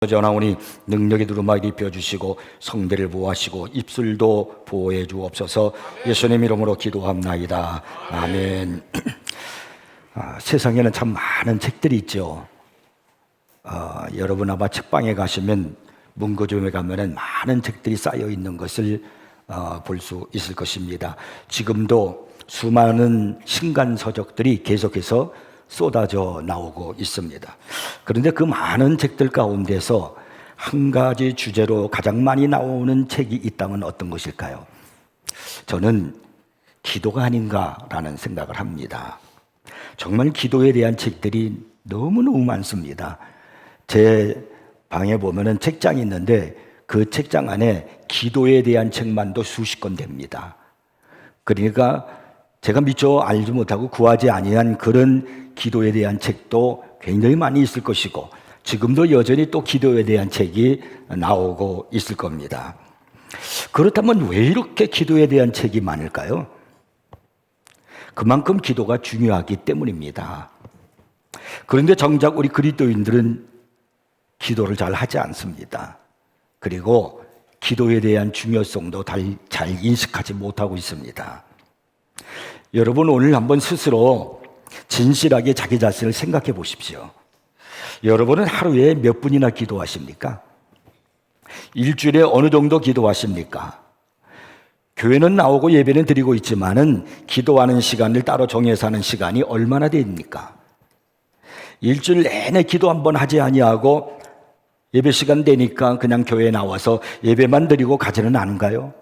전하오니 능력의 두루마리 입혀주시고 성대를 보호하시고 입술도 보호해 주옵소서. 예수님 이름으로 기도합나이다. 아멘. 세상에는 참 많은 책들이 있죠. 여러분 아마 책방에 가시면 문고점에 가면은 많은 책들이 쌓여 있는 것을 볼 수 있을 것입니다. 지금도 수많은 신간서적들이 계속해서 쏟아져 나오고 있습니다. 그런데 그 많은 책들 가운데서 한 가지 주제로 가장 많이 나오는 책이 있다면 어떤 것일까요? 저는 기도가 아닌가라는 생각을 합니다. 정말 기도에 대한 책들이 너무너무 많습니다. 제 방에 보면은 책장이 있는데 그 책장 안에 기도에 대한 책만도 수십 권 됩니다. 그러니까 제가 미처 알지 못하고 구하지 아니한 그런 기도에 대한 책도 굉장히 많이 있을 것이고 지금도 여전히 또 기도에 대한 책이 나오고 있을 겁니다. 그렇다면 왜 이렇게 기도에 대한 책이 많을까요? 그만큼 기도가 중요하기 때문입니다. 그런데 정작 우리 그리스도인들은 기도를 잘 하지 않습니다. 그리고 기도에 대한 중요성도 잘 인식하지 못하고 있습니다. 여러분 오늘 한번 스스로 진실하게 자기 자신을 생각해 보십시오. 여러분은 하루에 몇 분이나 기도하십니까? 일주일에 어느 정도 기도하십니까? 교회는 나오고 예배는 드리고 있지만은 기도하는 시간을 따로 정해서 하는 시간이 얼마나 됩니까? 일주일 내내 기도 한번 하지 아니하고 예배 시간 되니까 그냥 교회에 나와서 예배만 드리고 가지는 않은가요?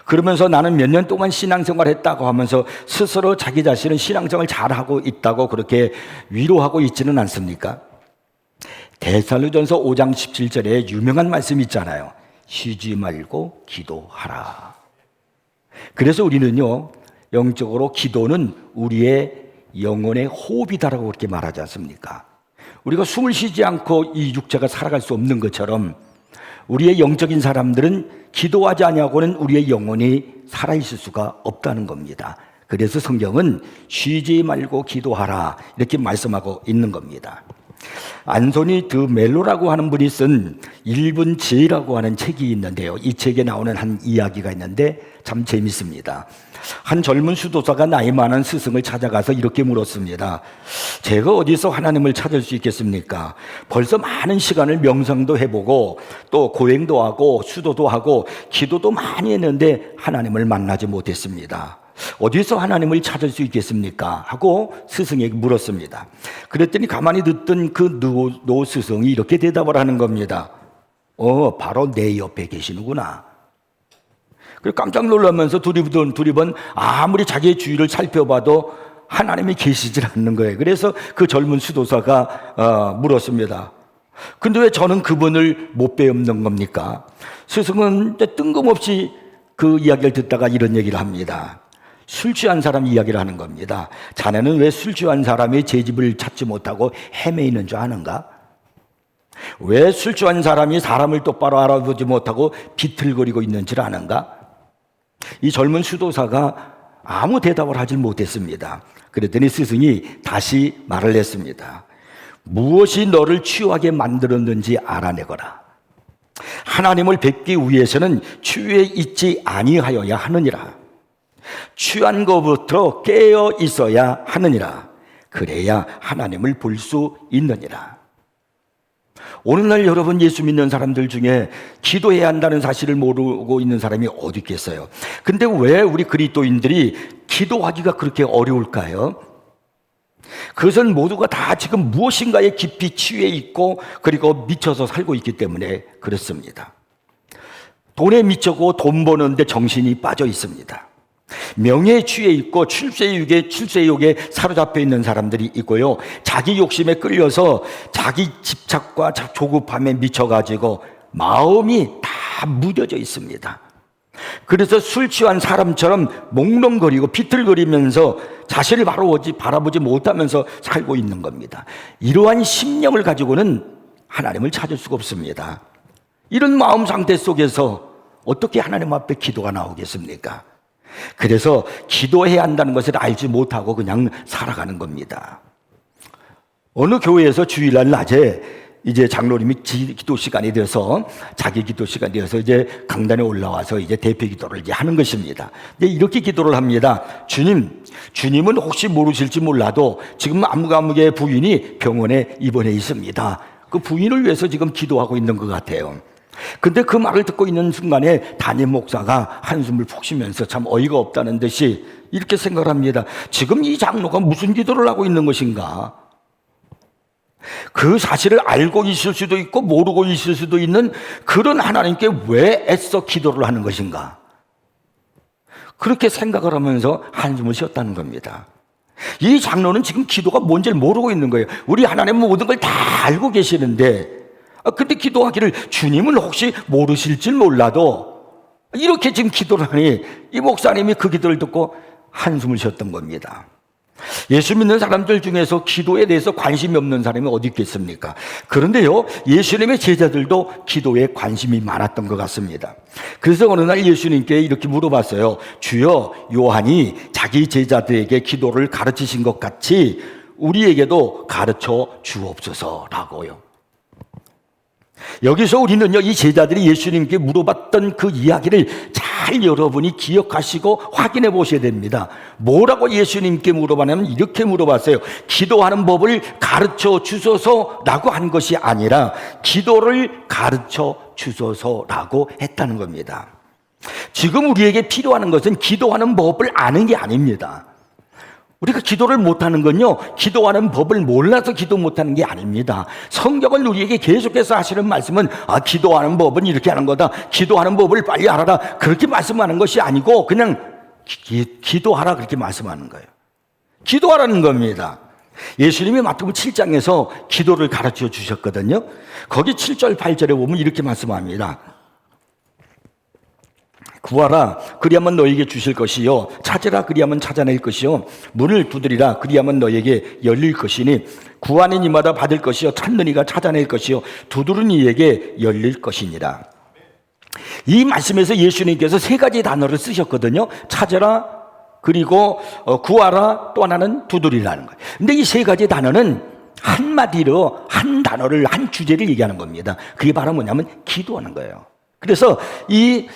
그러면서 나는 몇 년 동안 신앙생활 했다고 하면서 스스로 자기 자신은 신앙생활 잘하고 있다고 그렇게 위로하고 있지는 않습니까? 데살로전서 5장 17절에 유명한 말씀이 있잖아요. 쉬지 말고 기도하라. 그래서 우리는요, 영적으로 기도는 우리의 영혼의 호흡이다라고 그렇게 말하지 않습니까? 우리가 숨을 쉬지 않고 이 육체가 살아갈 수 없는 것처럼 우리의 영적인 사람들은 기도하지 아니하고는 우리의 영혼이 살아있을 수가 없다는 겁니다. 그래서 성경은 쉬지 말고 기도하라 이렇게 말씀하고 있는 겁니다. 안소니 드 멜로라고 하는 분이 쓴 1분 지혜라고 하는 책이 있는데요. 이 책에 나오는 한 이야기가 있는데 참 재밌습니다. 한 젊은 수도사가 나이 많은 스승을 찾아가서 이렇게 물었습니다. 제가 어디서 하나님을 찾을 수 있겠습니까? 벌써 많은 시간을 명상도 해보고 또 고행도 하고 수도도 하고 기도도 많이 했는데 하나님을 만나지 못했습니다. 어디서 하나님을 찾을 수 있겠습니까? 하고 스승에게 물었습니다. 그랬더니 가만히 듣던 그 노 스승이 이렇게 대답을 하는 겁니다. 바로 내 옆에 계시는구나. 그리고 깜짝 놀라면서 두리번 아무리 자기의 주위를 살펴봐도 하나님이 계시질 않는 거예요. 그래서 그 젊은 수도사가 물었습니다. 근데 왜 저는 그분을 못 배우는 겁니까? 스승은 뜬금없이 그 이야기를 듣다가 이런 얘기를 합니다. 술 취한 사람 이야기를 하는 겁니다. 자네는 왜 술 취한 사람이 제 집을 찾지 못하고 헤매이는 줄 아는가? 왜 술 취한 사람이 사람을 똑바로 알아보지 못하고 비틀거리고 있는 줄 아는가? 이 젊은 수도사가 아무 대답을 하지 못했습니다. 그랬더니 스승이 다시 말을 했습니다. 무엇이 너를 취하게 만들었는지 알아내거라. 하나님을 뵙기 위해서는 취해 있지 아니하여야 하느니라. 취한 것부터 깨어 있어야 하느니라. 그래야 하나님을 볼 수 있느니라. 오늘날 여러분 예수 믿는 사람들 중에 기도해야 한다는 사실을 모르고 있는 사람이 어디 있겠어요? 근데 왜 우리 그리스도인들이 기도하기가 그렇게 어려울까요? 그것은 모두가 다 지금 무엇인가에 깊이 취해 있고 그리고 미쳐서 살고 있기 때문에 그렇습니다. 돈에 미쳐고 돈 버는데 정신이 빠져 있습니다. 명예에 취해 있고 출세욕에 사로잡혀 있는 사람들이 있고요. 자기 욕심에 끌려서 자기 집착과 조급함에 미쳐가지고 마음이 다 무뎌져 있습니다. 그래서 술 취한 사람처럼 몽롱거리고 비틀거리면서 자신을 바라보지 못하면서 살고 있는 겁니다. 이러한 심령을 가지고는 하나님을 찾을 수가 없습니다. 이런 마음 상태 속에서 어떻게 하나님 앞에 기도가 나오겠습니까? 그래서 기도해야 한다는 것을 알지 못하고 그냥 살아가는 겁니다. 어느 교회에서 주일날 낮에 이제 장로님이 기도 시간이 되어서 자기 기도 시간이 되어서 이제 강단에 올라와서 이제 대표 기도를 이제 하는 것입니다. 근데 이렇게 기도를 합니다. 주님은 혹시 모르실지 몰라도 지금 아무의 부인이 병원에 입원해 있습니다. 그 부인을 위해서 지금 기도하고 있는 것 같아요. 근데 그 말을 듣고 있는 순간에 담임 목사가 한숨을 푹 쉬면서 참 어이가 없다는 듯이 이렇게 생각을 합니다. 지금 이 장로가 무슨 기도를 하고 있는 것인가? 그 사실을 알고 있을 수도 있고 모르고 있을 수도 있는 그런 하나님께 왜 애써 기도를 하는 것인가? 그렇게 생각을 하면서 한숨을 쉬었다는 겁니다. 이 장로는 지금 기도가 뭔지를 모르고 있는 거예요. 우리 하나님은 모든 걸 다 알고 계시는데 근데 기도하기를 주님은 혹시 모르실지 몰라도 이렇게 지금 기도를 하니 이 목사님이 그 기도를 듣고 한숨을 쉬었던 겁니다. 예수 믿는 사람들 중에서 기도에 대해서 관심이 없는 사람이 어디 있겠습니까? 그런데요, 예수님의 제자들도 기도에 관심이 많았던 것 같습니다. 그래서 어느 날 예수님께 이렇게 물어봤어요. 주여, 요한이 자기 제자들에게 기도를 가르치신 것 같이 우리에게도 가르쳐 주옵소서라고요. 여기서 우리는요, 이 제자들이 예수님께 물어봤던 그 이야기를 잘 여러분이 기억하시고 확인해 보셔야 됩니다. 뭐라고 예수님께 물어봤냐면 이렇게 물어봤어요. 기도하는 법을 가르쳐 주소서라고 한 것이 아니라 기도를 가르쳐 주소서라고 했다는 겁니다. 지금 우리에게 필요한 것은 기도하는 법을 아는 게 아닙니다. 우리가 기도를 못하는 건요, 기도하는 법을 몰라서 기도 못하는 게 아닙니다. 성경은 우리에게 계속해서 하시는 말씀은 기도하는 법은 이렇게 하는 거다, 기도하는 법을 빨리 알아라, 그렇게 말씀하는 것이 아니고 그냥 기도하라 그렇게 말씀하는 거예요. 기도하라는 겁니다. 예수님이 마태복음 7장에서 기도를 가르쳐 주셨거든요. 거기 7절 8절에 보면 이렇게 말씀합니다. 구하라 그리하면 너에게 주실 것이요, 찾으라 그리하면 찾아낼 것이요, 문을 두드리라 그리하면 너에게 열릴 것이니 구하는 이마다 받을 것이요, 찾는 이가 찾아낼 것이요, 두드리는 이에게 열릴 것이니라. 이 말씀에서 예수님께서 세 가지 단어를 쓰셨거든요. 찾으라, 그리고 구하라, 또 하나는 두드리라는 거예요. 근데 이 세 가지 단어는 한마디로 한 단어를, 한 주제를 얘기하는 겁니다. 그게 바로 뭐냐면 기도하는 거예요. 그래서 이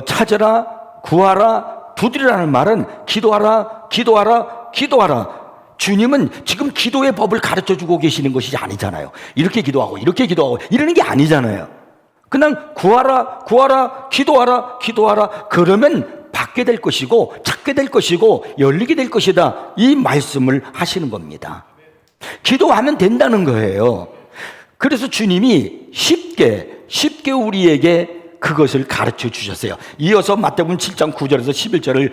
찾으라, 구하라, 두드리라는 말은 기도하라, 기도하라, 기도하라. 주님은 지금 기도의 법을 가르쳐주고 계시는 것이 아니잖아요. 이렇게 기도하고 이렇게 기도하고 이러는 게 아니잖아요. 그냥 구하라, 구하라, 기도하라, 기도하라. 그러면 받게 될 것이고 찾게 될 것이고 열리게 될 것이다, 이 말씀을 하시는 겁니다. 기도하면 된다는 거예요. 그래서 주님이 쉽게 우리에게 그것을 가르쳐 주셨어요. 이어서 마태복음 7장 9절에서 11절을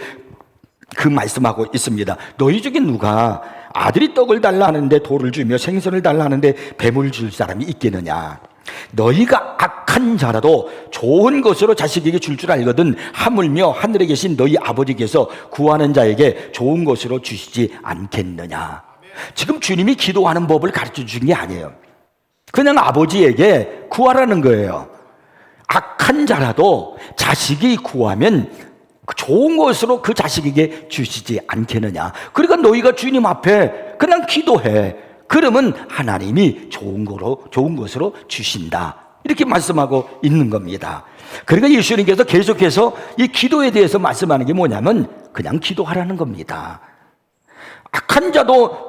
그 말씀하고 있습니다. 너희 중에 누가 아들이 떡을 달라 하는데 돌을 주며 생선을 달라 하는데 뱀을 줄 사람이 있겠느냐? 너희가 악한 자라도 좋은 것으로 자식에게 줄 줄 알거든 하물며 하늘에 계신 너희 아버지께서 구하는 자에게 좋은 것으로 주시지 않겠느냐? 지금 주님이 기도하는 법을 가르쳐 주신 게 아니에요. 그냥 아버지에게 구하라는 거예요. 악한 자라도 자식이 구하면 좋은 것으로 그 자식에게 주시지 않겠느냐. 그러니까 너희가 주님 앞에 그냥 기도해. 그러면 하나님이 좋은 것으로 주신다, 이렇게 말씀하고 있는 겁니다. 그러니까 예수님께서 계속해서 이 기도에 대해서 말씀하는 게 뭐냐면 그냥 기도하라는 겁니다. 악한 자도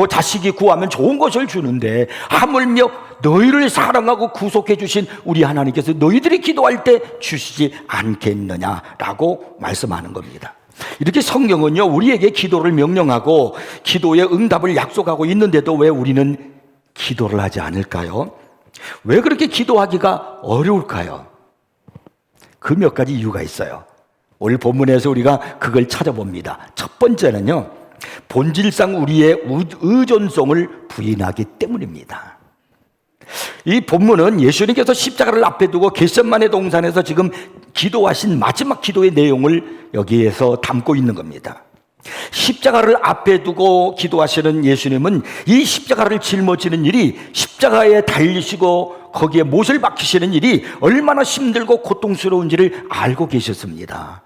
자식이 구하면 좋은 것을 주는데 하물며 너희를 사랑하고 구속해 주신 우리 하나님께서 너희들이 기도할 때 주시지 않겠느냐라고 말씀하는 겁니다. 이렇게 성경은요, 우리에게 기도를 명령하고 기도의 응답을 약속하고 있는데도 왜 우리는 기도를 하지 않을까요? 왜 그렇게 기도하기가 어려울까요? 그 몇 가지 이유가 있어요. 오늘 본문에서 우리가 그걸 찾아봅니다. 첫 번째는요, 본질상 우리의 의존성을 부인하기 때문입니다. 이 본문은 예수님께서 십자가를 앞에 두고 겟세마네 동산에서 지금 기도하신 마지막 기도의 내용을 여기에서 담고 있는 겁니다. 십자가를 앞에 두고 기도하시는 예수님은 이 십자가를 짊어지는 일이, 십자가에 달리시고 거기에 못을 박히시는 일이 얼마나 힘들고 고통스러운지를 알고 계셨습니다.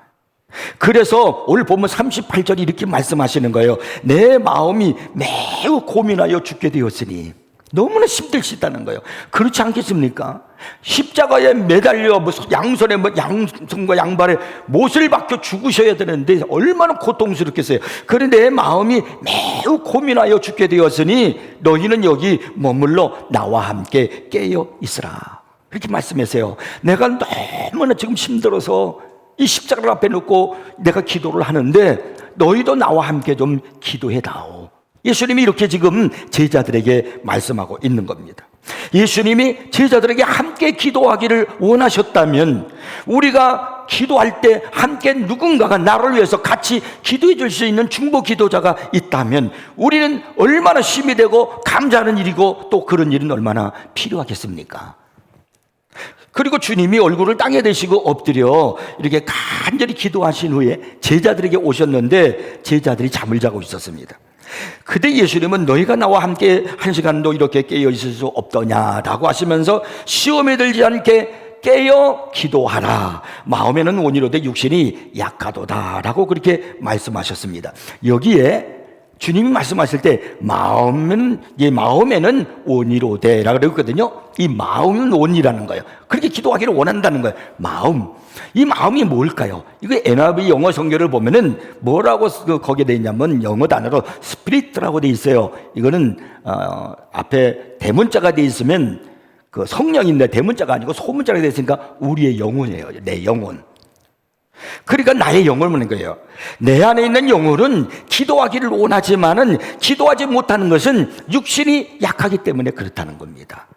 그래서 오늘 보면 38절이 이렇게 말씀하시는 거예요. 내 마음이 매우 고민하여 죽게 되었으니 너무나 힘드시다는 거예요. 그렇지 않겠습니까? 십자가에 매달려 양손에 양손과 양발에 못을 박혀 죽으셔야 되는데 얼마나 고통스럽겠어요. 그런데 내 마음이 매우 고민하여 죽게 되었으니 너희는 여기 머물러 나와 함께 깨어 있으라. 이렇게 말씀하세요. 내가 너무나 지금 힘들어서 이 십자가를 앞에 놓고 내가 기도를 하는데 너희도 나와 함께 좀 기도해다오. 예수님이 이렇게 지금 제자들에게 말씀하고 있는 겁니다. 예수님이 제자들에게 함께 기도하기를 원하셨다면 우리가 기도할 때 함께 누군가가 나를 위해서 같이 기도해 줄 수 있는 중보 기도자가 있다면 우리는 얼마나 힘이 되고 감사하는 일이고 또 그런 일은 얼마나 필요하겠습니까? 그리고 주님이 얼굴을 땅에 대시고 엎드려 이렇게 간절히 기도하신 후에 제자들에게 오셨는데 제자들이 잠을 자고 있었습니다. 그때 예수님은 너희가 나와 함께 한 시간도 이렇게 깨어 있을 수 없더냐라고 하시면서 시험에 들지 않게 깨어 기도하라. 마음에는 온이로되 육신이 약하도다라고 그렇게 말씀하셨습니다. 여기에 주님이 말씀하실 때 마음에는 온이로되라고 그러거든요. 이 마음은 온이라는 거예요. 그렇게 기도하기를 원한다는 거예요. 마음. 이 마음이 뭘까요? 이거 NIV 영어 성경을 보면은 뭐라고 거기에 돼 있냐면 영어 단어로 스피릿라고 돼 있어요. 이거는 앞에 대문자가 돼 있으면 그 성령인데 대문자가 아니고 소문자가 돼 있으니까 우리의 영혼이에요. 내 영혼. 그러니까 나의 영혼을 묻는 거예요. 내 안에 있는 영혼은 기도하기를 원하지만은 기도하지 못하는 것은 육신이 약하기 때문에 그렇다는 겁니다.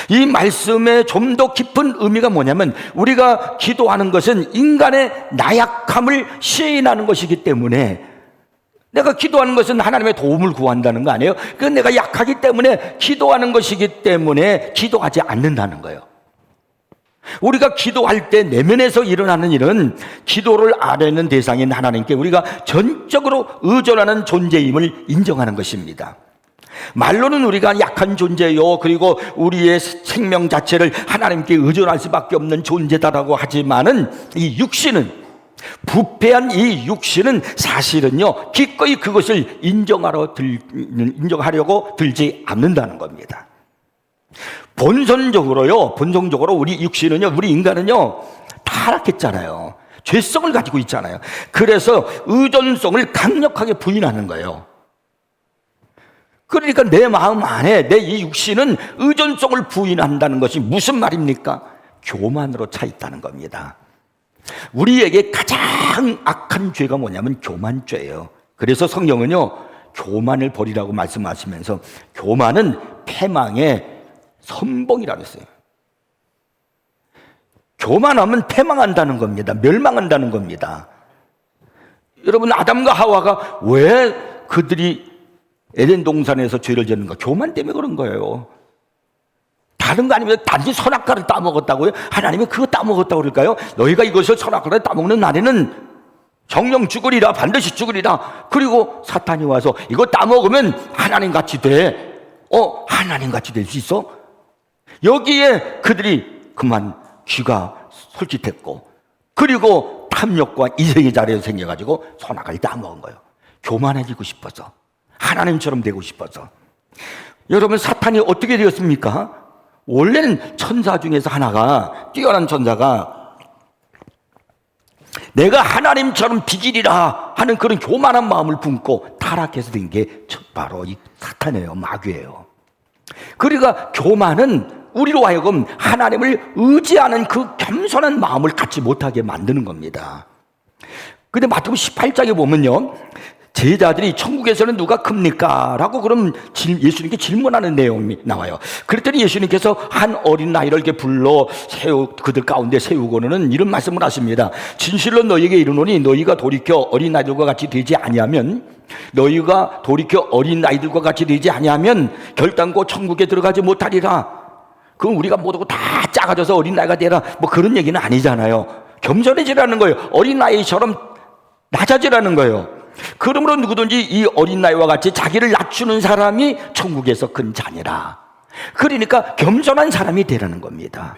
이 말씀의 좀 더 깊은 의미가 뭐냐면 우리가 기도하는 것은 인간의 나약함을 시인하는 것이기 때문에 내가 기도하는 것은 하나님의 도움을 구한다는 거 아니에요? 그건 내가 약하기 때문에 기도하는 것이기 때문에 기도하지 않는다는 거예요. 우리가 기도할 때 내면에서 일어나는 일은 기도를 아뢰는 대상인 하나님께 우리가 전적으로 의존하는 존재임을 인정하는 것입니다. 말로는 우리가 약한 존재요, 그리고 우리의 생명 자체를 하나님께 의존할 수밖에 없는 존재다라고 하지만은 이 육신은, 부패한 이 육신은 사실은요 기꺼이 그것을 인정하려고 들지 않는다는 겁니다. 본성적으로 우리 육신은요, 우리 인간은요 타락했잖아요. 죄성을 가지고 있잖아요. 그래서 의존성을 강력하게 부인하는 거예요. 그러니까 내 마음 안에 내 이 육신은 의존성을 부인한다는 것이 무슨 말입니까? 교만으로 차 있다는 겁니다. 우리에게 가장 악한 죄가 뭐냐면 교만죄예요. 그래서 성경은요 교만을 버리라고 말씀하시면서 교만은 패망의 선봉이라고 했어요. 교만하면 패망한다는 겁니다. 멸망한다는 겁니다. 여러분, 아담과 하와가 왜 그들이 에덴 동산에서 죄를 지었는가? 교만 때문에 그런 거예요. 다른 거 아니면 단지 선악과를 따먹었다고요? 하나님이 그거 따먹었다고 그럴까요? 너희가 이것을 선악과를 따먹는 날에는 정령 죽으리라, 반드시 죽으리라. 그리고 사탄이 와서 이거 따먹으면 하나님같이 돼. 하나님같이 될 수 있어? 여기에 그들이 그만 귀가 솔깃했고, 그리고 탐욕과 이생의 자리에 생겨가지고 선악을 따먹은 거예요. 교만해지고 싶어서, 하나님처럼 되고 싶어서. 여러분, 사탄이 어떻게 되었습니까? 원래는 천사 중에서 하나가, 뛰어난 천사가 내가 하나님처럼 비기리라 하는 그런 교만한 마음을 품고 타락해서 된 게 바로 이 사탄이에요. 마귀예요. 그러니까 교만은 우리로 하여금 하나님을 의지하는 그 겸손한 마음을 갖지 못하게 만드는 겁니다. 근데 마태복음 18장에 보면요, 제자들이 천국에서는 누가 큽니까? 라고 그럼 예수님께 질문하는 내용이 나와요. 그랬더니 예수님께서 한 어린 아이를 이렇게 불러 그들 가운데 세우고는 이런 말씀을 하십니다. 진실로 너희에게 이르노니 너희가 돌이켜 어린 아이들과 같이 되지 아니하면 결단코 천국에 들어가지 못하리라. 그럼 우리가 모두 다 작아져서 어린 아이가 되라, 뭐 그런 얘기는 아니잖아요. 겸손해지라는 거예요. 어린 아이처럼 낮아지라는 거예요. 그러므로 누구든지 이 어린 아이와 같이 자기를 낮추는 사람이 천국에서 큰 자니라. 그러니까 겸손한 사람이 되라는 겁니다.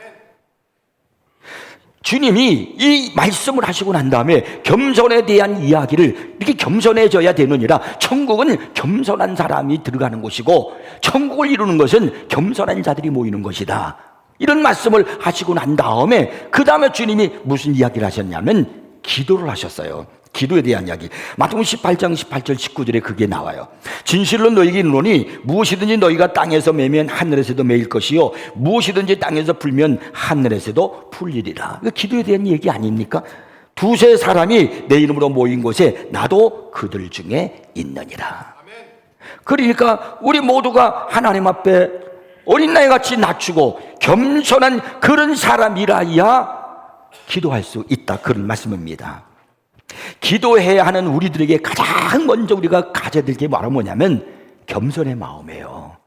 주님이 이 말씀을 하시고 난 다음에 겸손에 대한 이야기를 이렇게 겸손해져야 되느니라. 천국은 겸손한 사람이 들어가는 곳이고 천국을 이루는 것은 겸손한 자들이 모이는 것이다. 이런 말씀을 하시고 난 다음에 그 다음에 주님이 무슨 이야기를 하셨냐면 기도를 하셨어요. 기도에 대한 이야기. 마태복음 18장 18절 19절에 그게 나와요. 진실로 너희에게 이르노니 무엇이든지 너희가 땅에서 매면 하늘에서도 매일 것이요 무엇이든지 땅에서 풀면 하늘에서도 풀리리라. 이거 기도에 대한 얘기 아닙니까? 두세 사람이 내 이름으로 모인 곳에 나도 그들 중에 있느니라. 그러니까 우리 모두가 하나님 앞에 어린 나이같이 낮추고 겸손한 그런 사람이라야 기도할 수 있다. 그런 말씀입니다. 기도해야 하는 우리들에게 가장 먼저 우리가 가져야 될 게 뭐냐면 겸손의 마음이에요.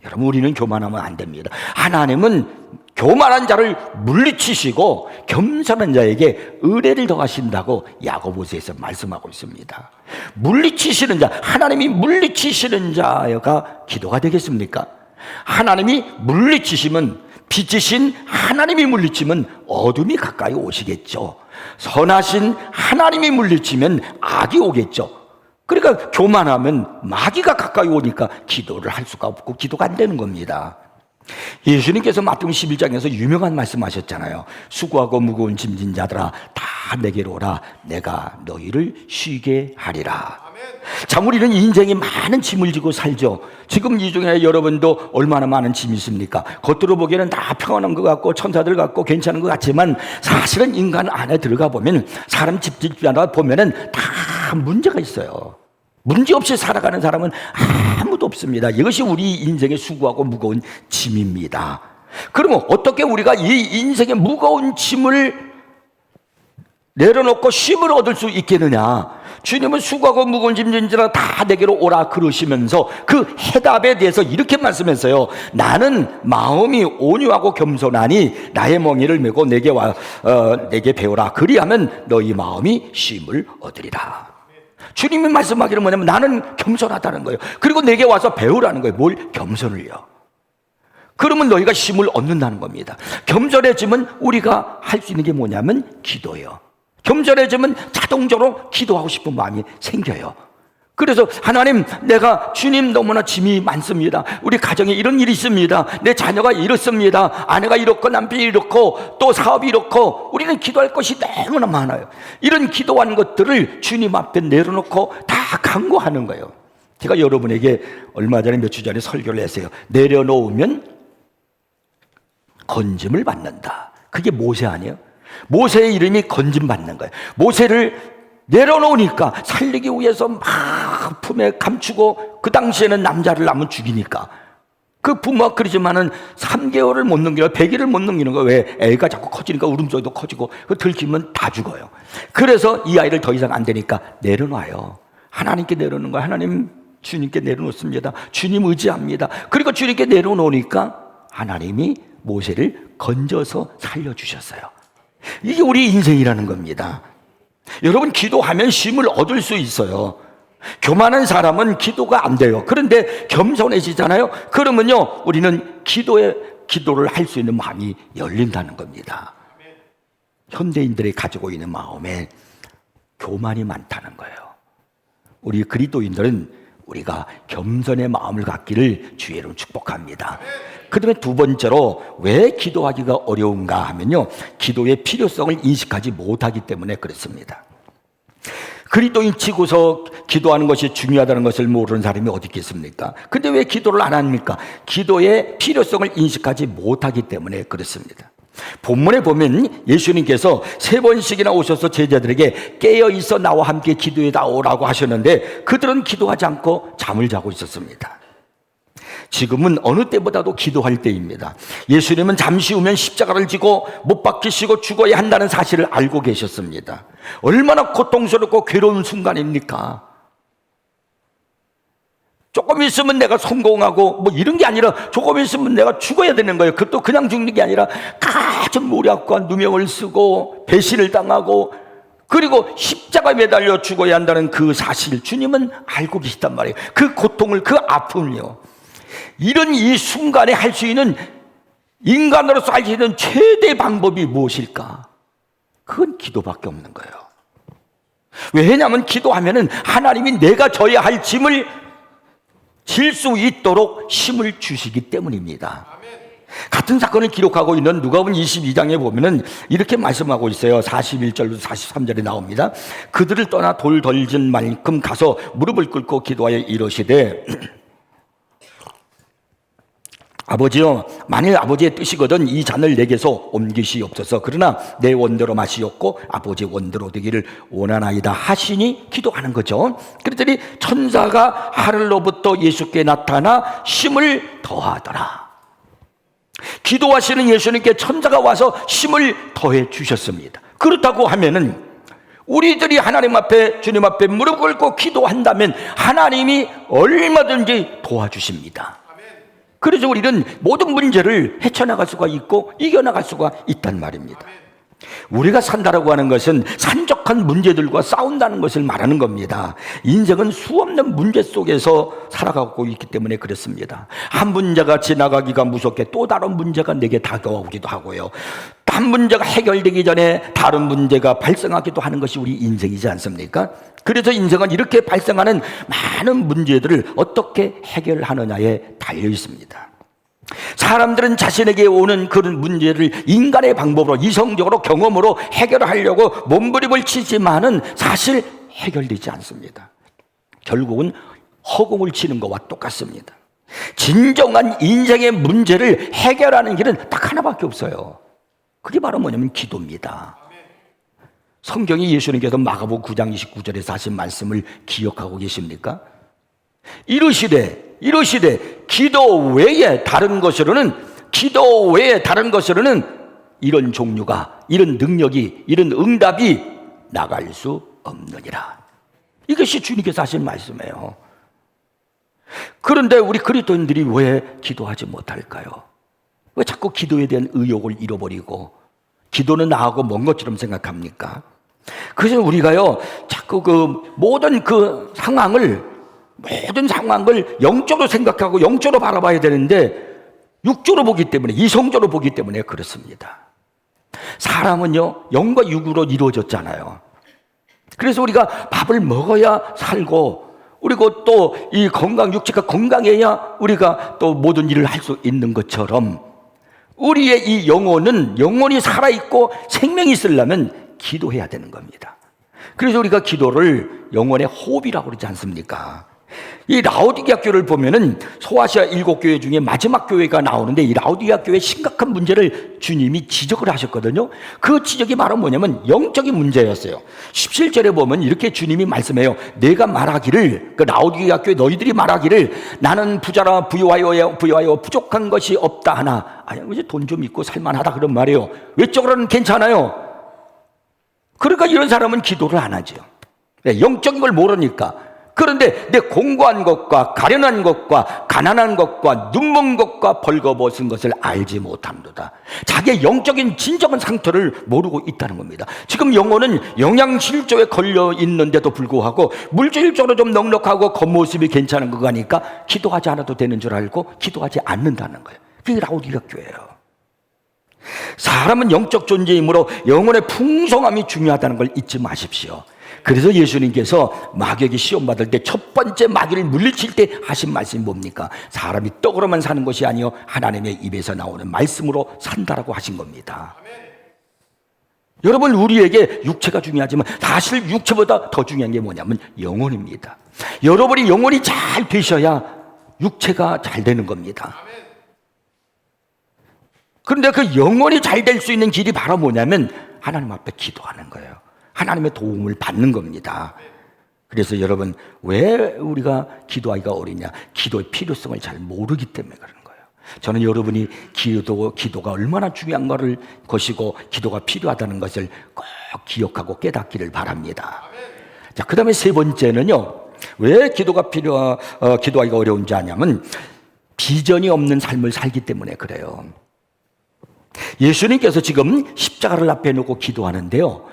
여러분, 우리는 교만하면 안 됩니다. 하나님은 교만한 자를 물리치시고 겸손한 자에게 은혜를 더하신다고 야고보서에서 말씀하고 있습니다. 물리치시는 자, 하나님이 물리치시는 자가 기도가 되겠습니까? 하나님이 물리치시면, 빛이신 하나님이 물리치면 어둠이 가까이 오시겠죠. 선하신 하나님이 물리치면 악이 오겠죠. 그러니까 교만하면 마귀가 가까이 오니까 기도를 할 수가 없고 기도가 안 되는 겁니다. 예수님께서 마태복음 11장에서 유명한 말씀하셨잖아요. 수고하고 무거운 짐진 자들아 다 내게로 오라 내가 너희를 쉬게 하리라. 참, 우리는 인생에 많은 짐을 지고 살죠. 지금 이 중에 여러분도 얼마나 많은 짐이 있습니까? 겉으로 보기에는 다 평안한 것 같고 천사들 같고 괜찮은 것 같지만 사실은 인간 안에 들어가 보면 사람 집집마다 보면은 다 문제가 있어요. 문제 없이 살아가는 사람은 아무도 없습니다. 이것이 우리 인생의 수고하고 무거운 짐입니다. 그러면 어떻게 우리가 이 인생의 무거운 짐을 내려놓고 쉼을 얻을 수 있겠느냐? 주님은 수고하고 무거운 짐진 자라 다 내게로 오라 그러시면서 그 해답에 대해서 이렇게 말씀했어요. 나는 마음이 온유하고 겸손하니 나의 멍에를 메고 내게 배우라. 그리하면 너희 마음이 쉼을 얻으리라. 주님이 말씀하기는 뭐냐면 나는 겸손하다는 거예요. 그리고 내게 와서 배우라는 거예요. 뭘? 겸손을요. 그러면 너희가 쉼을 얻는다는 겁니다. 겸손해지면 우리가 할 수 있는 게 뭐냐면 기도예요. 겸손해지면 자동적으로 기도하고 싶은 마음이 생겨요. 그래서 하나님, 내가 주님 너무나 짐이 많습니다. 우리 가정에 이런 일이 있습니다. 내 자녀가 이렇습니다. 아내가 이렇고 남편이 이렇고 또 사업이 이렇고 우리는 기도할 것이 너무나 많아요. 이런 기도하는 것들을 주님 앞에 내려놓고 다 간구하는 거예요. 제가 여러분에게 얼마 전에 몇 주 전에 설교를 했어요. 내려놓으면 건짐을 받는다. 그게 모세 아니에요? 모세의 이름이 건짐 받는 거예요. 모세를 내려놓으니까 살리기 위해서 막 품에 감추고 그 당시에는 남자를 낳으면 죽이니까 그 부모가 그러지만은 3개월을 못 넘기고 100일을 못 넘기는 거예요. 왜? 애가 자꾸 커지니까 울음소리도 커지고 들키면 다 죽어요. 그래서 이 아이를 더 이상 안 되니까 내려놔요. 하나님께 내려놓는 거예요. 하나님, 주님께 내려놓습니다. 주님 의지합니다. 그리고 주님께 내려놓으니까 하나님이 모세를 건져서 살려주셨어요. 이게 우리 인생이라는 겁니다. 여러분, 기도하면 쉼을 얻을 수 있어요. 교만한 사람은 기도가 안 돼요. 그런데 겸손해지잖아요. 그러면요, 우리는 기도를 할 수 있는 마음이 열린다는 겁니다. 현대인들이 가지고 있는 마음에 교만이 많다는 거예요. 우리 그리스도인들은 우리가 겸손의 마음을 갖기를 주의 이름으로 축복합니다. 그 다음에 두 번째로 왜 기도하기가 어려운가 하면요, 기도의 필요성을 인식하지 못하기 때문에 그렇습니다. 그리스도인 치고서 기도하는 것이 중요하다는 것을 모르는 사람이 어디 있겠습니까? 근데 왜 기도를 안 합니까? 기도의 필요성을 인식하지 못하기 때문에 그렇습니다. 본문에 보면 예수님께서 3번씩이나 오셔서 제자들에게 깨어있어 나와 함께 기도해다오라고 하셨는데 그들은 기도하지 않고 잠을 자고 있었습니다. 지금은 어느 때보다도 기도할 때입니다. 예수님은 잠시 후면 십자가를 지고 못 박히시고 죽어야 한다는 사실을 알고 계셨습니다. 얼마나 고통스럽고 괴로운 순간입니까? 조금 있으면 내가 성공하고 뭐 이런 게 아니라 조금 있으면 내가 죽어야 되는 거예요. 그것도 그냥 죽는 게 아니라 가진 모략과 누명을 쓰고 배신을 당하고 그리고 십자가에 매달려 죽어야 한다는 그 사실 주님은 알고 계시단 말이에요. 그 고통을, 그 아픔을요. 이런 이 순간에 할 수 있는, 인간으로서 할 수 있는 최대 방법이 무엇일까? 그건 기도밖에 없는 거예요. 왜냐하면 기도하면은 하나님이 내가 져야 할 짐을 질 수 있도록 힘을 주시기 때문입니다. 같은 사건을 기록하고 있는 누가복음 22장에 보면은 이렇게 말씀하고 있어요. 41절부터 43절에 나옵니다. 그들을 떠나 돌 덜진 만큼 가서 무릎을 꿇고 기도하여 이르시되 아버지여, 만일 아버지의 뜻이거든 이 잔을 내게서 옮기시옵소서. 그러나 내 원대로 마시옵고 아버지의 원대로 되기를 원하나이다 하시니 기도하는 거죠. 그랬더니 천사가 하늘로부터 예수께 나타나 힘을 더하더라. 기도하시는 예수님께 천사가 와서 힘을 더해 주셨습니다. 그렇다고 하면은 우리들이 하나님 앞에, 주님 앞에 무릎 꿇고 기도한다면 하나님이 얼마든지 도와주십니다. 그래서 우리는 모든 문제를 헤쳐나갈 수가 있고 이겨나갈 수가 있단 말입니다. 우리가 산다라고 하는 것은 산적한 문제들과 싸운다는 것을 말하는 겁니다. 인생은 수없는 문제 속에서 살아가고 있기 때문에 그렇습니다. 한 문제가 지나가기가 무섭게 또 다른 문제가 내게 다가오기도 하고요. 한 문제가 해결되기 전에 다른 문제가 발생하기도 하는 것이 우리 인생이지 않습니까? 그래서 인생은 이렇게 발생하는 많은 문제들을 어떻게 해결하느냐에 달려 있습니다. 사람들은 자신에게 오는 그런 문제를 인간의 방법으로, 이성적으로, 경험으로 해결하려고 몸부림을 치지만은 사실 해결되지 않습니다. 결국은 허공을 치는 것과 똑같습니다. 진정한 인생의 문제를 해결하는 길은 딱 하나밖에 없어요. 그게 바로 뭐냐면 기도입니다. 성경이 예수님께서 마가복음 9장 29절에서 하신 말씀을 기억하고 계십니까? 이르시되 기도 외에 다른 것으로는 이런 종류가, 이런 능력이, 이런 응답이 나갈 수 없느니라. 이것이 주님께서 하신 말씀이에요. 그런데 우리 그리스도인들이 왜 기도하지 못할까요? 왜 자꾸 기도에 대한 의욕을 잃어버리고 기도는 나하고 먼 것처럼 생각합니까? 그래서 우리가요, 자꾸 모든 상황을 영적으로 생각하고 영적으로 바라봐야 되는데 육적으로 보기 때문에, 이성적으로 보기 때문에 그렇습니다. 사람은요, 영과 육으로 이루어졌잖아요. 그래서 우리가 밥을 먹어야 살고, 그리고 또 이 육체가 건강해야 우리가 또 모든 일을 할 수 있는 것처럼 우리의 이 영혼이 살아있고 생명이 있으려면 기도해야 되는 겁니다. 그래서 우리가 기도를 영혼의 호흡이라고 그러지 않습니까? 이 라오디게아 교회를 보면은 소아시아 7교회 중에 마지막 교회가 나오는데 이 라오디게아 교회의 심각한 문제를 주님이 지적을 하셨거든요. 그 지적이 바로 뭐냐면 영적인 문제였어요. 17절에 보면 이렇게 주님이 말씀해요. 내가 말하기를, 그 라오디게아 교회 너희들이 말하기를 나는 부자라 부유하여 부족한 것이 없다 하나. 아니, 이제 돈 좀 있고 살만하다 그런 말이에요. 외적으로는 괜찮아요. 그러니까 이런 사람은 기도를 안 하죠. 영적인 걸 모르니까. 그런데 내 공고한 것과 가련한 것과 가난한 것과 눈먼 것과 벌거벗은 것을 알지 못함도다. 자기의 영적인 진정한 상태를 모르고 있다는 겁니다. 지금 영혼은 영양실조에 걸려 있는데도 불구하고 물질적으로 좀 넉넉하고 겉모습이 괜찮은 거 가니까 기도하지 않아도 되는 줄 알고 기도하지 않는다는 거예요. 그게 라오디게아 교회예요. 사람은 영적 존재이므로 영혼의 풍성함이 중요하다는 걸 잊지 마십시오. 그래서 예수님께서 마귀에게 시험 받을 때 첫 번째 마귀를 물리칠 때 하신 말씀이 뭡니까? 사람이 떡으로만 사는 것이 아니요 하나님의 입에서 나오는 말씀으로 산다라고 하신 겁니다. 여러분, 우리에게 육체가 중요하지만 사실 육체보다 더 중요한 게 뭐냐면 영혼입니다. 여러분이 영혼이 잘 되셔야 육체가 잘 되는 겁니다. 그런데 그 영혼이 잘 될 수 있는 길이 바로 뭐냐면 하나님 앞에 기도하는 거예요. 하나님의 도움을 받는 겁니다. 그래서 여러분, 왜 우리가 기도하기가 어렵냐? 기도의 필요성을 잘 모르기 때문에 그런 거예요. 저는 여러분이 기도가 얼마나 중요한 것이고 기도가 필요하다는 것을 꼭 기억하고 깨닫기를 바랍니다. 자, 그 다음에 세 번째는요, 왜 기도하기가 어려운지 아냐면 비전이 없는 삶을 살기 때문에 그래요. 예수님께서 지금 십자가를 앞에 놓고 기도하는데요,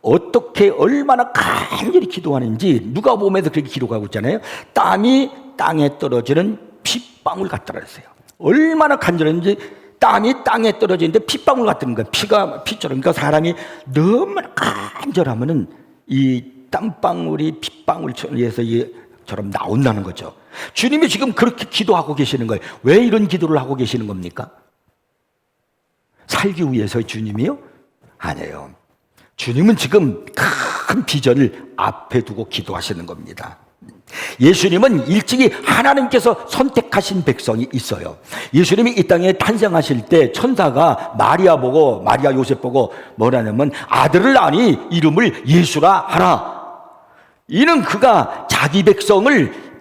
어떻게 얼마나 간절히 기도하는지 누가복음에서 그렇게 기록하고 있잖아요. 땀이 땅에 떨어지는 핏방울 같다고 했어요. 얼마나 간절한지 땀이 땅에 떨어지는데 핏방울 같은 거예요. 피처럼. 그러니까 사람이 너무 간절하면은 이 땀방울이 핏방울처럼 나온다는 거죠. 주님이 지금 그렇게 기도하고 계시는 거예요. 왜 이런 기도를 하고 계시는 겁니까? 살기 위해서 주님이요? 아니에요. 주님은 지금 큰 비전을 앞에 두고 기도하시는 겁니다. 예수님은 일찍이 하나님께서 선택하신 백성이 있어요. 예수님이 이 땅에 탄생하실 때 천사가 마리아 요셉 보고 뭐라냐면 아들을 낳으니 이름을 예수라 하라. 이는 그가 자기 백성을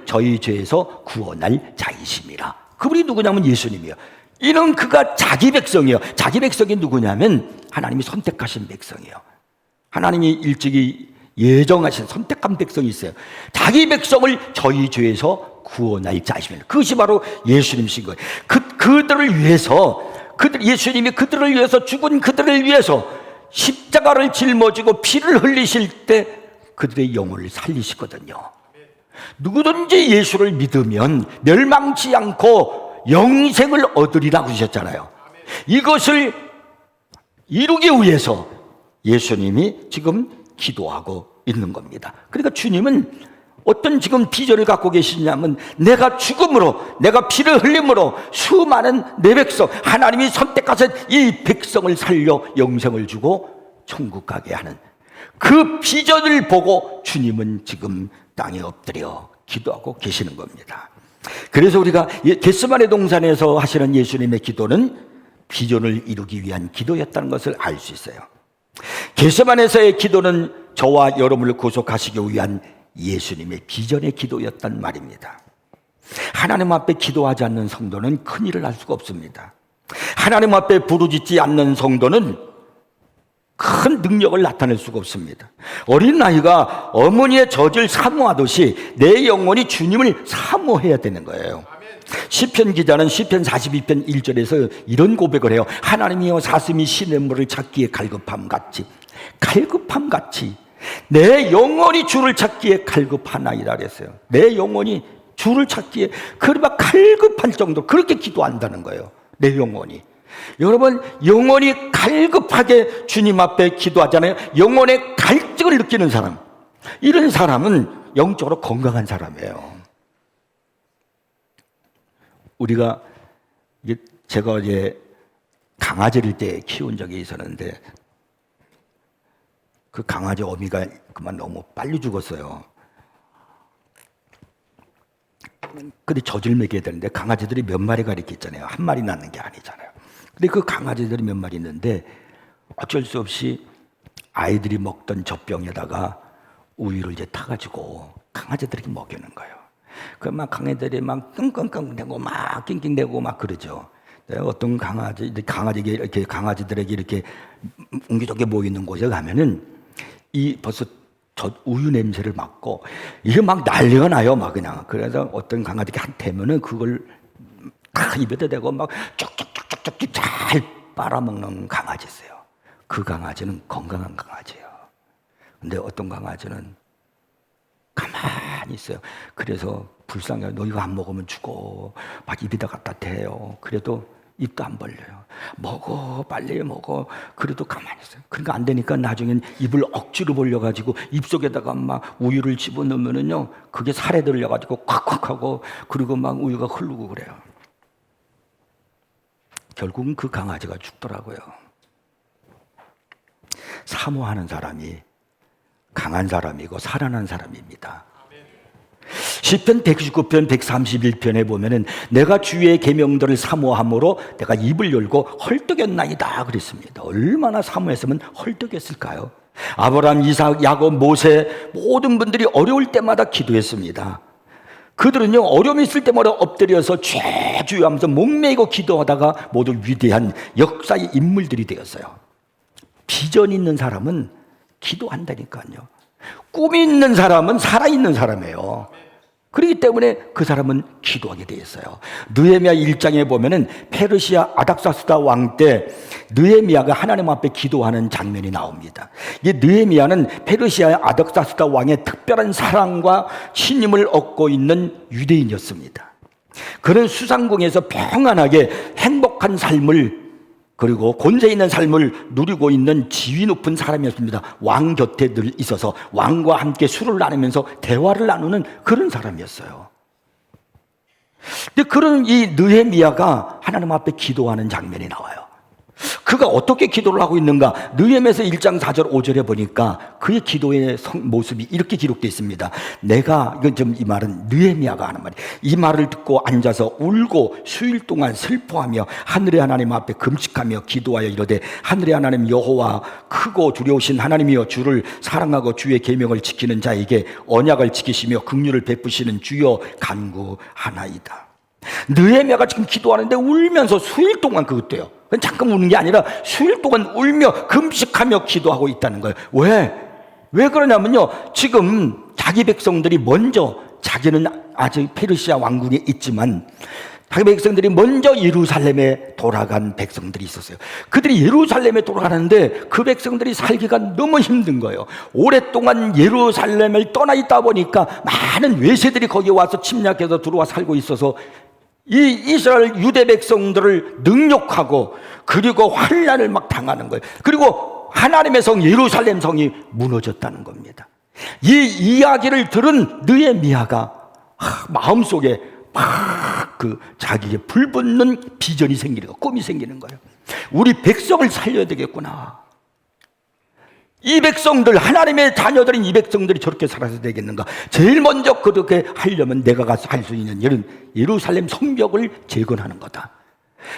저희 죄에서 구원할 자이심이라. 그분이 누구냐면 예수님이요. 이는 그가 자기 백성이요. 자기 백성이 누구냐면 하나님이 선택하신 백성이요. 하나님이 일찍이 예정하신 선택한 백성이 있어요. 자기 백성을 저희 죄에서 구원할 자이십니다. 그것이 바로 예수님이신 거예요. 그들을 위해서, 예수님이 그들을 위해서 죽은 그들을 위해서 십자가를 짊어지고 피를 흘리실 때 그들의 영혼을 살리시거든요. 누구든지 예수를 믿으면 멸망치 않고 영생을 얻으리라고 하셨잖아요. 이것을 이루기 위해서 예수님이 지금 기도하고 있는 겁니다. 그러니까 주님은 어떤 지금 비전을 갖고 계시냐면 내가 죽음으로, 내가 피를 흘림으로 수많은 내 백성, 하나님이 선택하신 이 백성을 살려 영생을 주고 천국 가게 하는 그 비전을 보고 주님은 지금 땅에 엎드려 기도하고 계시는 겁니다. 그래서 우리가 겟세마네 동산에서 하시는 예수님의 기도는 비전을 이루기 위한 기도였다는 것을 알 수 있어요. 겟세마네에서의 기도는 저와 여러분을 구속하시기 위한 예수님의 비전의 기도였단 말입니다. 하나님 앞에 기도하지 않는 성도는 큰일을 할 수가 없습니다. 하나님 앞에 부르짖지 않는 성도는 큰 능력을 나타낼 수가 없습니다. 어린아이가 어머니의 젖을 사모하듯이 내 영혼이 주님을 사모해야 되는 거예요. 시편 기자는 시편 42편 1절에서 이런 고백을 해요. 하나님이여 사슴이 시냇물을 찾기에 갈급함같이 내 영혼이 주를 찾기에 갈급하나이다 그랬어요. 내 영혼이 주를 찾기에 그러면 갈급할 정도 그렇게 기도한다는 거예요. 내 영혼이. 여러분 영혼이 갈급하게 주님 앞에 기도하잖아요. 영혼의 갈증을 느끼는 사람, 이런 사람은 영적으로 건강한 사람이에요. 제가 이제 강아지를 때 키운 적이 있었는데 그 강아지 어미가 그만 너무 빨리 죽었어요. 근데 젖을 먹여야 되는데 강아지들이 몇 마리가 이렇게 있잖아요. 한 마리 낳는 게 아니잖아요. 근데 그 강아지들이 몇 마리 있는데 어쩔 수 없이 아이들이 먹던 젖병에다가 우유를 이제 타가지고 강아지들에게 먹이는 거예요. 그막 강아지들이 막 끙끙끙대고 막 낑낑대고 막 그러죠. 어떤 강아지들에게 이렇게 옹기종기 모이는 곳에 가면은 벌써 젖 우유 냄새를 맡고 이게 막 난리가 나요, 막 그냥. 그래서 어떤 강아지가 한 대면은 그걸 다 입에다 대고 막 쭉쭉쭉쭉쭉 잘 빨아먹는 강아지 있어요. 그 강아지는 건강한 강아지예요. 근데 어떤 강아지는 가만히 있어요. 그래서 불쌍해요. 너 이거 안 먹으면 죽어. 막 입에다 갖다 대요. 그래도 입도 안 벌려요. 먹어, 빨리 먹어. 그래도 가만히 있어요. 그러니까 안 되니까 나중엔 입을 억지로 벌려가지고 입속에다가 막 우유를 집어넣으면은요, 그게 살에 들려가지고 콱콱 하고, 그리고 막 우유가 흐르고 그래요. 결국은 그 강아지가 죽더라고요. 사모하는 사람이 강한 사람이고 살아난 사람입니다. 시편 119편 131편에 보면은 내가 주의 계명들을 사모함으로 내가 입을 열고 헐떡였나이다 그랬습니다. 얼마나 사모했으면 헐떡였을까요? 아브라함, 이삭, 야곱, 모세 모든 분들이 어려울 때마다 기도했습니다. 그들은요 어려움이 있을 때마다 엎드려서 죄주여 하면서 목매이고 기도하다가 모두 위대한 역사의 인물들이 되었어요. 비전 있는 사람은 기도한다니까요. 꿈이 있는 사람은 살아있는 사람이에요. 그렇기 때문에 그 사람은 기도하게 돼 있어요. 느헤미야 1장에 보면은 페르시아 아닥사스다 왕 때 느헤미야가 하나님 앞에 기도하는 장면이 나옵니다. 이 느헤미야는 페르시아 아닥사스다 왕의 특별한 사랑과 신임을 얻고 있는 유대인이었습니다. 그는 수상궁에서 평안하게 행복한 삶을, 그리고 권세 있는 삶을 누리고 있는 지위 높은 사람이었습니다. 왕 곁에 늘 있어서 왕과 함께 술을 나누면서 대화를 나누는 그런 사람이었어요. 근데 그런 이 느헤미야가 하나님 앞에 기도하는 장면이 나와요. 그가 어떻게 기도를 하고 있는가? 느헤미야서 1장 4절 5절에 보니까 그의 기도의 모습이 이렇게 기록되어 있습니다. 이건 좀 이 말은 느헤미야가 하는 말이에요. 이 말을 듣고 앉아서 울고 수일 동안 슬퍼하며 하늘의 하나님 앞에 금식하며 기도하여 이르되, 하늘의 하나님 여호와 크고 두려우신 하나님이여, 주를 사랑하고 주의 계명을 지키는 자에게 언약을 지키시며 긍휼을 베푸시는 주여 간구하나이다. 느헤미야가 지금 기도하는데 울면서 수일 동안 그것도요. 잠깐 우는 게 아니라 수일 동안 울며 금식하며 기도하고 있다는 거예요. 왜 그러냐면요, 지금 자기 백성들이 먼저, 자기는 아직 페르시아 왕국에 있지만 자기 백성들이 먼저 예루살렘에 돌아간 백성들이 있었어요. 그들이 예루살렘에 돌아가는데 그 백성들이 살기가 너무 힘든 거예요. 오랫동안 예루살렘을 떠나 있다 보니까 많은 외세들이 거기에 와서 침략해서 들어와 살고 있어서 이 이스라엘 유대 백성들을 능욕하고, 그리고 환난을 막 당하는 거예요. 그리고 하나님의 성 예루살렘 성이 무너졌다는 겁니다. 이 이야기를 들은 느헤미야가 마음속에 막 자기에게 불붙는 비전이 생기는 거예요. 꿈이 생기는 거예요. 우리 백성을 살려야 되겠구나. 이 백성들, 하나님의 자녀들인 이 백성들이 저렇게 살아서 되겠는가? 제일 먼저 그렇게 하려면 내가 가서 할 수 있는 일은 예루살렘 성벽을 재건하는 거다.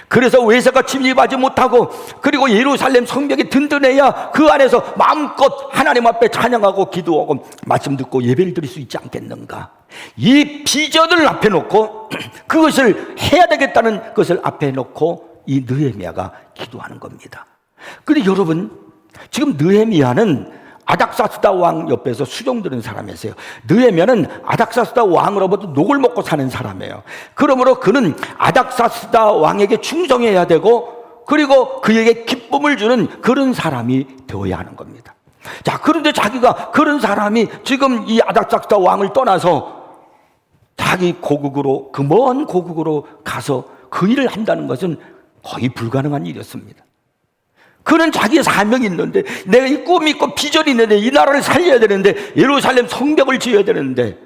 그래서 외세가 침입하지 못하고, 그리고 예루살렘 성벽이 든든해야 그 안에서 마음껏 하나님 앞에 찬양하고 기도하고 말씀 듣고 예배를 드릴 수 있지 않겠는가? 이 비전을 앞에 놓고 그것을 해야 되겠다는 것을 앞에 놓고 이 느헤미야가 기도하는 겁니다. 그런데 여러분, 지금 느헤미야는 아닥사스다 왕 옆에서 수종드는 사람이었어요. 느헤미야는 아닥사스다 왕으로부터 녹을 먹고 사는 사람이에요. 그러므로 그는 아닥사스다 왕에게 충성해야 되고, 그리고 그에게 기쁨을 주는 그런 사람이 되어야 하는 겁니다. 자, 그런데 자기가 그런 사람이 지금 이 아닥사스다 왕을 떠나서 자기 고국으로, 그 먼 고국으로 가서 그 일을 한다는 것은 거의 불가능한 일이었습니다. 그는 자기의 사명이 있는데, 내가 이 꿈이 있고 비전이 있는데, 이 나라를 살려야 되는데, 예루살렘 성벽을 지어야 되는데,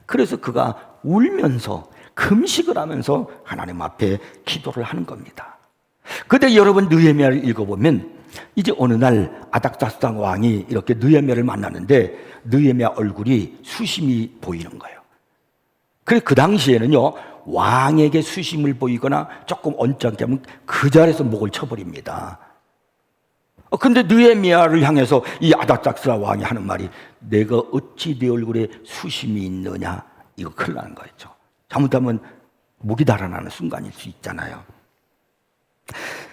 그래서 그가 울면서 금식을 하면서 하나님 앞에 기도를 하는 겁니다. 그런데 여러분, 느헤미야를 읽어보면 이제 어느 날 아닥사스다 왕이 이렇게 느헤미야를 만나는데 느헤미야 얼굴이 수심이 보이는 거예요. 그래서 그 당시에는요, 왕에게 수심을 보이거나 조금 언짢게 하면 그 자리에서 목을 쳐버립니다. 근데 느헤미야를 향해서 이 아닥사스다 왕이 하는 말이, 내가 어찌 네 얼굴에 수심이 있느냐, 이거 큰일 나는 거였죠. 잘못하면 목이 달아나는 순간일 수 있잖아요.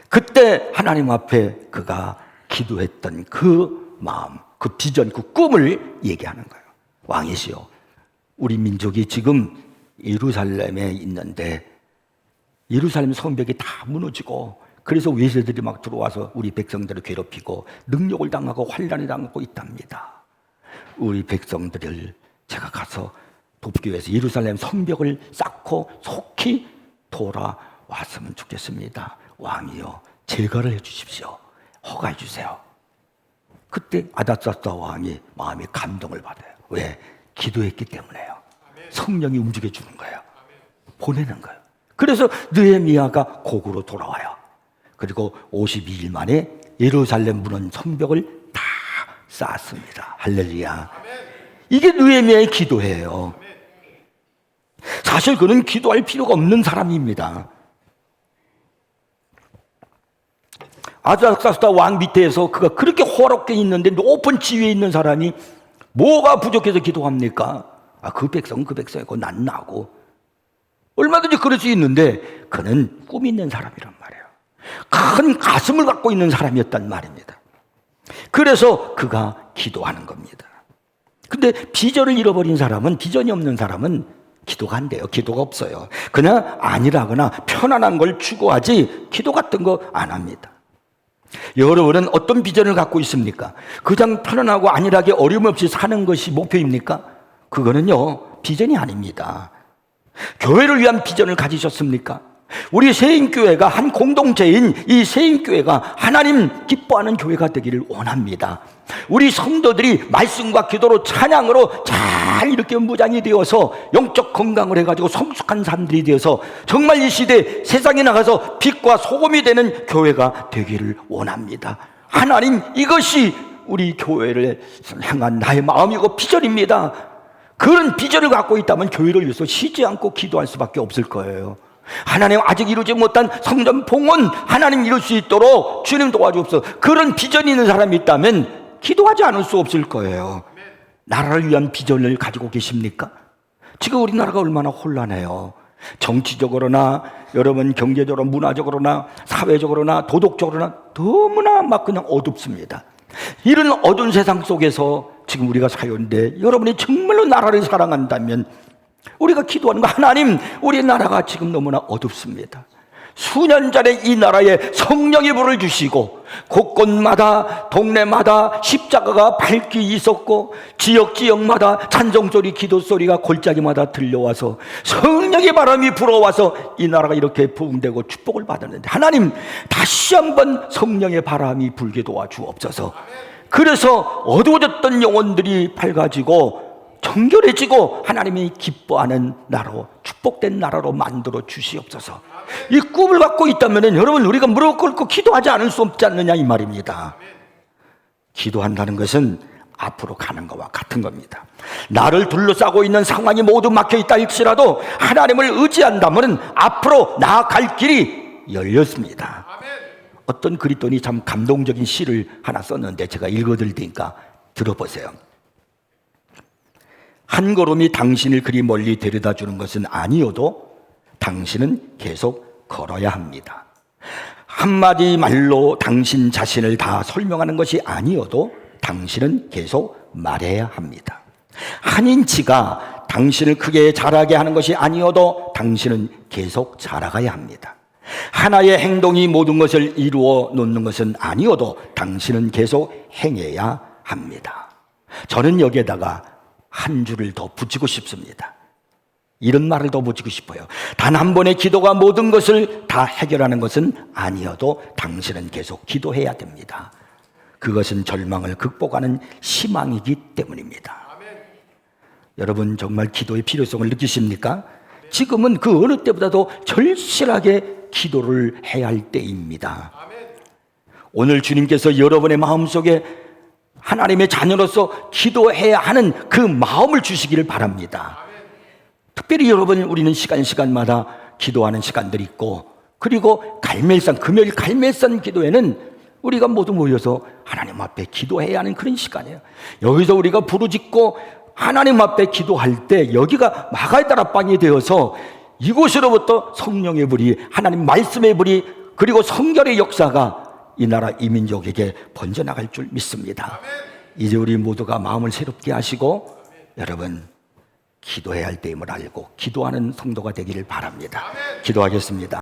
그때 하나님 앞에 그가 기도했던 그 마음, 그 비전, 그 꿈을 얘기하는 거예요. 왕이시여, 우리 민족이 지금 예루살렘에 있는데 예루살렘 성벽이 다 무너지고, 그래서 외세들이 막 들어와서 우리 백성들을 괴롭히고 능욕을 당하고 환난을 당하고 있답니다. 우리 백성들을 제가 가서 돕기 위해서 예루살렘 성벽을 쌓고 속히 돌아왔으면 좋겠습니다. 왕이여, 제거를 해주십시오. 허가해 주세요. 그때 아닥사스다 왕이 마음에 감동을 받아요. 왜? 기도했기 때문에요. 성령이 움직여 주는 거예요. 보내는 거예요. 그래서 느헤미야가 고국으로 돌아와요. 그리고 52일 만에 예루살렘 무너진 성벽을 다 쌓았습니다. 할렐루야. 이게 느헤미야의 기도예요. 사실 그는 기도할 필요가 없는 사람입니다. 아닥사스다 왕 밑에서 그가 그렇게 호화롭게 있는데, 높은 지위에 있는 사람이 뭐가 부족해서 기도합니까? 그 백성은 그 백성이고 난 나고, 얼마든지 그럴 수 있는데 그는 꿈 있는 사람이란 말이에요. 큰 가슴을 갖고 있는 사람이었단 말입니다. 그래서 그가 기도하는 겁니다. 근데 비전을 잃어버린 사람은, 비전이 없는 사람은 기도가 안 돼요. 기도가 없어요. 그냥 안일하거나 편안한 걸 추구하지 기도 같은 거 안 합니다. 여러분은 어떤 비전을 갖고 있습니까? 그냥 편안하고 안일하게 어려움 없이 사는 것이 목표입니까? 그거는요, 비전이 아닙니다. 교회를 위한 비전을 가지셨습니까? 우리 세인교회가 한 공동체인 이 세인교회가 하나님 기뻐하는 교회가 되기를 원합니다. 우리 성도들이 말씀과 기도로 찬양으로 잘 이렇게 무장이 되어서 영적 건강을 해가지고 성숙한 사람들이 되어서 정말 이 시대 세상에 나가서 빛과 소금이 되는 교회가 되기를 원합니다. 하나님, 이것이 우리 교회를 향한 나의 마음이고 비전입니다. 그런 비전을 갖고 있다면 교회를 위해서 쉬지 않고 기도할 수밖에 없을 거예요. 하나님, 아직 이루지 못한 성전 봉헌 하나님 이룰 수 있도록 주님 도와주옵소서. 그런 비전이 있는 사람이 있다면 기도하지 않을 수 없을 거예요. 나라를 위한 비전을 가지고 계십니까? 지금 우리나라가 얼마나 혼란해요. 정치적으로나 여러분 경제적으로, 문화적으로나 사회적으로나 도덕적으로나 너무나 막 그냥 어둡습니다. 이런 어두운 세상 속에서 지금 우리가 사는데, 여러분이 정말로 나라를 사랑한다면 우리가 기도하는 거, 하나님, 우리 나라가 지금 너무나 어둡습니다. 수년 전에 이 나라에 성령의 불을 주시고 곳곳마다 동네마다 십자가가 밝게 있었고 지역마다 찬송소리, 기도소리가 골짜기마다 들려와서 성령의 바람이 불어와서 이 나라가 이렇게 부흥되고 축복을 받았는데, 하나님, 다시 한번 성령의 바람이 불게 도와주옵소서. 그래서 어두워졌던 영혼들이 밝아지고 정결해지고 하나님이 기뻐하는 나라로, 축복된 나라로 만들어 주시옵소서. 이 꿈을 갖고 있다면 여러분, 우리가 무릎 꿇고 기도하지 않을 수 없지 않느냐 이 말입니다. 기도한다는 것은 앞으로 가는 것과 같은 겁니다. 나를 둘러싸고 있는 상황이 모두 막혀 있다 할지라도 하나님을 의지한다면 앞으로 나아갈 길이 열렸습니다. 어떤 그리스도인이 참 감동적인 시를 하나 썼는데 제가 읽어드릴 테니까 들어보세요. 한 걸음이 당신을 그리 멀리 데려다 주는 것은 아니어도 당신은 계속 걸어야 합니다. 한마디 말로 당신 자신을 다 설명하는 것이 아니어도 당신은 계속 말해야 합니다. 한 인치가 당신을 크게 자라게 하는 것이 아니어도 당신은 계속 자라가야 합니다. 하나의 행동이 모든 것을 이루어 놓는 것은 아니어도 당신은 계속 행해야 합니다. 저는 여기에다가 한 줄을 더 붙이고 싶습니다. 이런 말을 더 붙이고 싶어요. 단 한 번의 기도가 모든 것을 다 해결하는 것은 아니어도 당신은 계속 기도해야 됩니다. 그것은 절망을 극복하는 희망이기 때문입니다. 여러분, 정말 기도의 필요성을 느끼십니까? 지금은 그 어느 때보다도 절실하게 기도를 해야 할 때입니다. 오늘 주님께서 여러분의 마음속에 하나님의 자녀로서 기도해야 하는 그 마음을 주시기를 바랍니다. 특별히 여러분, 우리는 시간마다 기도하는 시간들이 있고, 그리고 갈멜산, 금요일 갈멜산 기도회는 우리가 모두 모여서 하나님 앞에 기도해야 하는 그런 시간이에요. 여기서 우리가 부르짖고 하나님 앞에 기도할 때 여기가 마가다락방이 되어서 이곳으로부터 성령의 불이, 하나님 말씀의 불이, 그리고 성결의 역사가 이 나라 이민족에게 번져나갈 줄 믿습니다. 이제 우리 모두가 마음을 새롭게 하시고 여러분, 기도해야 할 때임을 알고 기도하는 성도가 되기를 바랍니다. 기도하겠습니다.